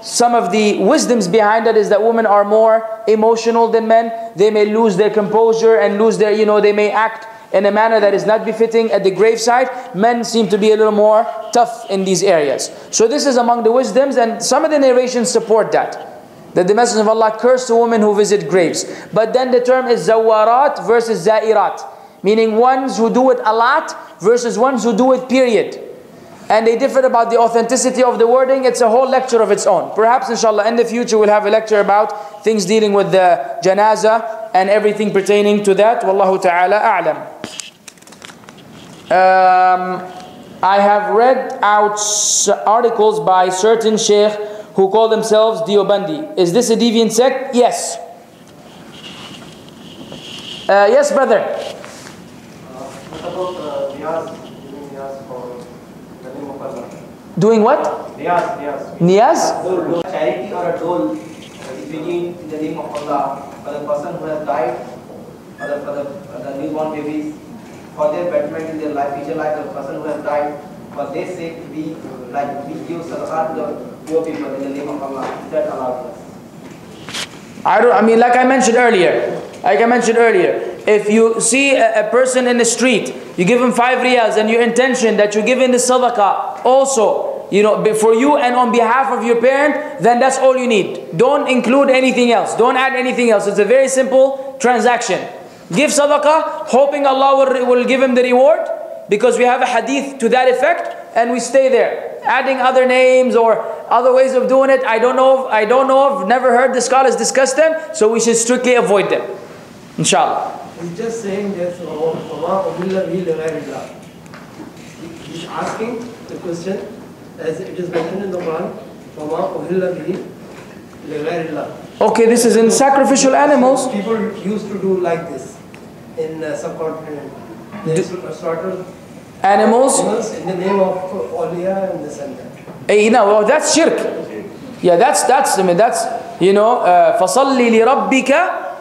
some of the wisdoms behind it is that women are more emotional than men. They may lose their composure and lose their, they may act in a manner that is not befitting at the graveside. Men seem to be a little more tough in these areas. So this is among the wisdoms, and some of the narrations support that the Messenger of Allah cursed a woman who visit graves. But then the term is zawarat versus zairat, meaning ones who do it a lot versus ones who do it period. And they differ about the authenticity of the wording. It's a whole lecture of its own. Perhaps inshallah in the future we'll have a lecture about things dealing with the janaza and everything pertaining to that. Wallahu ta'ala a'lam. I have read out articles by certain sheikh who call themselves Deobandi. Is this a deviant sect? Yes. Yes, brother. What about niyaz? Doing niyaz for the name of Allah? Doing what? Niyaz. Niyaz? Charity or a dole speaking in the name of Allah for the person who has died, or for the newborn babies, for their betterment in their life, future life, the person who has died, for their sake we give sadaqah to the poor people in the name of Allah. Is that allowed? I mean, like I mentioned earlier, if you see a person in the street, you give him 5 riyals, and your intention that you give in the sadaqah also, for you and on behalf of your parent, then that's all you need. Don't include anything else. Don't add anything else. It's a very simple transaction. Give sadaqah, hoping Allah will give him the reward, because we have a hadith to that effect, and we stay there. Adding other names or other ways of doing it, I don't know, never heard the scholars discuss them, so we should strictly avoid them. Inshallah. He's just saying that he's asking the question as it is mentioned in the Quran. Okay, this is in sacrificial animals. People used to do like this in subcontinent. They slaughtered animals in the name of Awliya and this and that. Well, that's shirk. Yeah, that's فَصَلِّ لِرَبِّكَ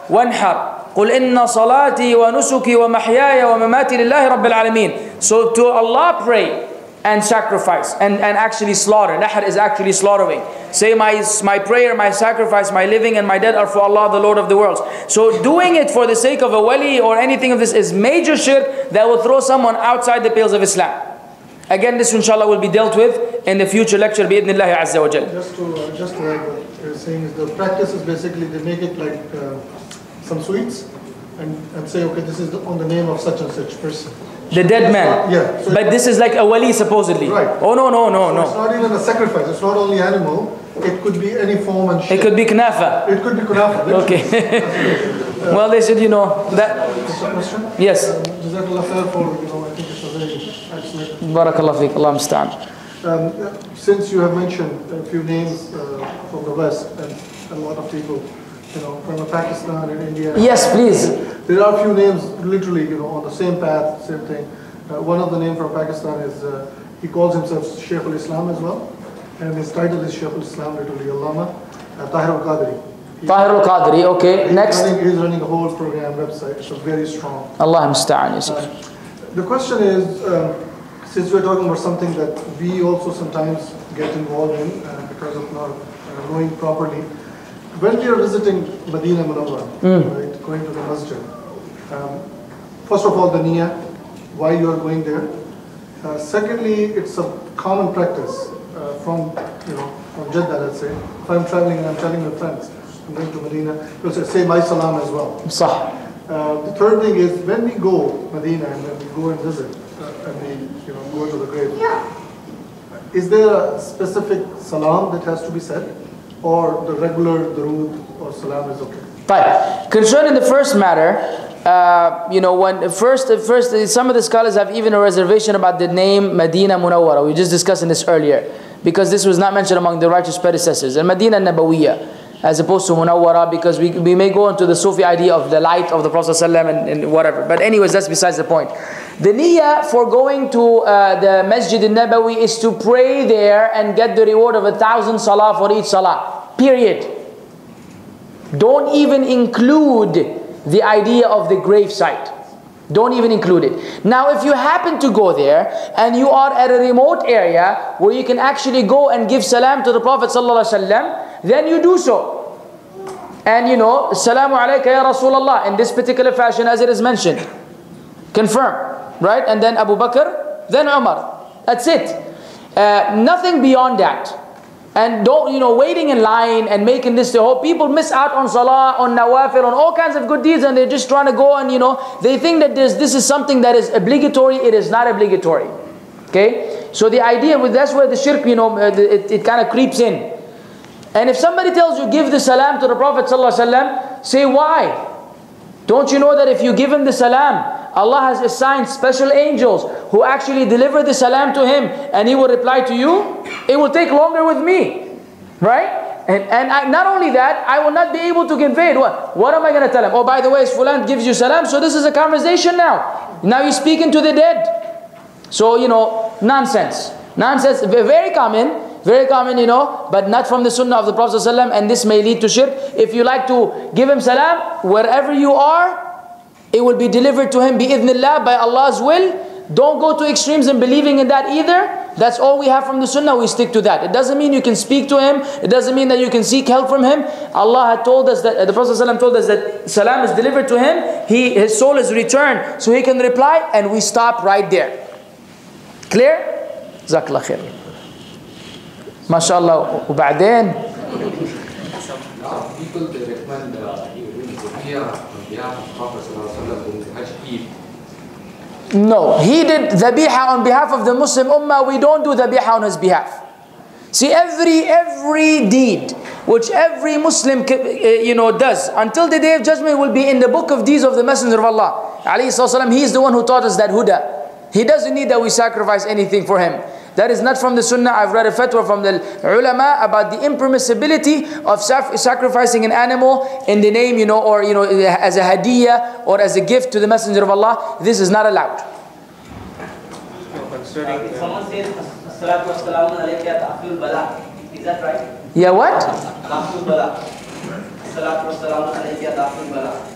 وَانْحَرْ قُلْ إِنَّ صَلَاتِي وَنُسُكِي وَمَحْيَايَ وَمَمَاتِي لِلَّهِ رَبِّ الْعَالَمِينَ. So to Allah pray and sacrifice and actually slaughter. Nahr is actually slaughtering. Say my prayer, my sacrifice, my living and my dead are for Allah, the Lord of the worlds. So doing it for the sake of a wali or anything of this is major shirk that will throw someone outside the pales of Islam. Again, this inshallah will be dealt with in the future lecture bi'idhnillahi azza wa jal. Just to add what you're saying is the practice is basically they make it like some sweets and say, okay, this is on the name of such and such person. The dead man. Yeah. So but this is like a wali supposedly. Right. Oh no. It's not even a sacrifice. It's not only animal. It could be any form and shape. It could be knafa. It could be kunafa. Okay. Well, they should, that. Just a question? Yes. Jazakallah khair for, I think it's a very excellent. Barakallah feek. Allah musta'an. Since you have mentioned a few names from the West and a lot of people, from Pakistan and India. Yes, please. There are a few names literally, on the same path, same thing. One of the names from Pakistan is, he calls himself Shaykh al-Islam as well. And his title is Shaykh al-Islam, literally Allama, Tahir al-Qadri. Tahir al-Qadri, okay. Next. He's running a whole program website, so very strong. Allah musta'an. The question is, since we're talking about something that we also sometimes get involved in because of not knowing properly, when we are visiting Medina Munawwara, right, going to the masjid, first of all, the niyyah, why you are going there. Secondly, it's a common practice from Jeddah, let's say. If I'm traveling and I'm telling my friends, I'm going to Medina, they'll say my salam as well. Sah. The third thing is when we go Medina and when we go and visit and we go to the grave, is there a specific salam that has to be said? Or the regular durood or salam is okay? Right. Concerning the first matter, when first some of the scholars have even a reservation about the name Medina Munawwara. We just discussed this earlier because this was not mentioned among the righteous predecessors. And Medina Nabawiyya as opposed to Munawwara, because we may go into the Sufi idea of the light of the Prophet ﷺ and whatever. But anyways, that's besides the point. The niyyah for going to the Masjid al-Nabawi is to pray there and get the reward of 1,000 salah for each salah. Period. Don't even include the idea of the grave site. Don't even include it. Now, if you happen to go there and you are at a remote area where you can actually go and give salam to the Prophet ﷺ, then you do so. And you know, Assalamu alayka ya Rasulullah, in this particular fashion as it is mentioned. Confirm, right? And then Abu Bakr, then Umar. That's it. Nothing beyond that. And don't, you know, waiting in line and making this the whole, people miss out on salah, on nawafil, on all kinds of good deeds, and they're just trying to go and, you know, they think that this is something that is obligatory. It is not obligatory. Okay? So the idea with, that's where the shirk, you know, it kind of creeps in. And if somebody tells you, give the salam to the Prophet ﷺ, say why? Don't you know that if you give him the salam, Allah has assigned special angels who actually deliver the salam to him and he will reply to you? It will take longer with me. Right? And not only that, I will not be able to convey it. What am I going to tell him? Oh, by the way, Fulan gives you salam, so this is a conversation now. Now you're speaking to the dead. So, you know, nonsense. Nonsense, very common, you know, but not from the sunnah of the Prophet ﷺ, and this may lead to shirk. If you like to give him salam, wherever you are, it will be delivered to him bi-idhnillah, by Allah's will. Don't go to extremes in believing in that either. That's all we have from the sunnah, we stick to that. It doesn't mean you can speak to him, it doesn't mean that you can seek help from him. Allah had told us that, the Prophet ﷺ told us that salam is delivered to him, his soul is returned, so he can reply, and we stop right there. Clear? Jazakallah khair. MashaAllah. وبعدين some people they recommend doing Zabiya on behalf of Prophet ﷺ in Hajj Eid. No, he did dhabiha on behalf of the Muslim Ummah. We don't do dhabiha on his behalf. See, every deed which every Muslim does until the day of judgment will be in the book of deeds of the Messenger of Allah. He is the one who taught us that huda. He doesn't need that we sacrifice anything for him. That is not from the sunnah. I've read a fatwa from the ulama about the impermissibility of sacrificing an animal in the name, or as a hadiyah or as a gift to the Messenger of Allah. This is not allowed. If someone says, As-salatu was-salamu alayka ta'fil bala, is that right? Yeah, what? Ta'fil bala. As-salatu was-salamu alayka ta'fil bala.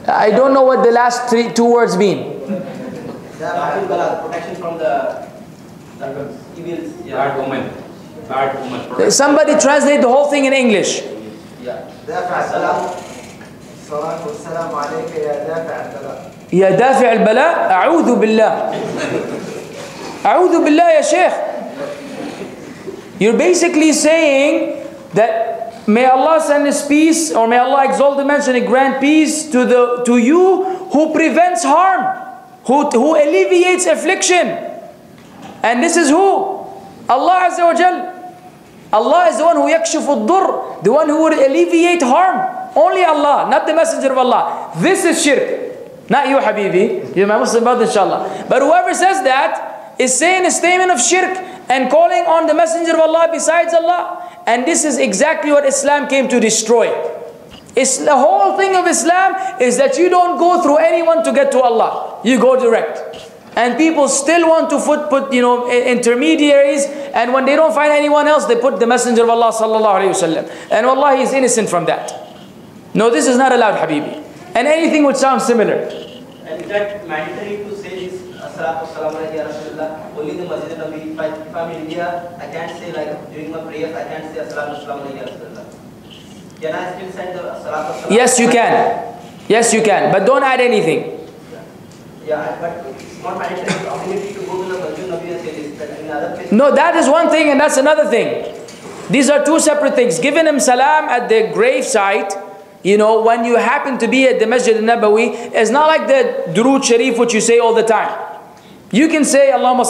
I don't know what the last two words mean. Ta'fil bala, protection from the evils. Bad woman. Somebody translate the whole thing in English. Yeah. As-salatu was-salamu alayka ya dafi' al-bala. Ya dafi' al-bala, a'udhu billah. A'udhu billah ya Shaykh. You're basically saying that may Allah send His peace, or may Allah exalt the mention and grant peace to you who prevents harm, who alleviates affliction. And this is who? Allah Azza wa Jal. Allah is the one who yakshifu ad-dur, the one who would alleviate harm. Only Allah, not the Messenger of Allah. This is shirk. Not you, Habibi. You're my Muslim brother, inshallah. But whoever says that is saying a statement of shirk and calling on the Messenger of Allah besides Allah. And this is exactly what Islam came to destroy. The whole thing of Islam is that you don't go through anyone to get to Allah. You go direct. And people still want to put intermediaries, and when they don't find anyone else, they put the Messenger of Allah sallallahu alaihi wasallam. And Allah is innocent from that. No, this is not allowed, Habibi. And anything would sound similar. And is that mandatory to say this? As-salatu was-salamu alayka ya Rasulullah, only the Masjid Nabi. If I'm in India, I can't say, like during my prayers, I can't say As-salatu was-salamu alayka ya Rasulullah. Can I still send the As-salatu was-salamu? Yes, you can. Yes, you can. But don't add anything. Yeah, but it's not mandatory obligatory to go to the Masjid Nabi and say this. But in other places, No, that is one thing and that's another thing. These are two separate things. Giving him salam at the grave site, when you happen to be at the Masjid al-Nabawi, is not like the Durood Sharif which you say all the time. You can say, Allahumma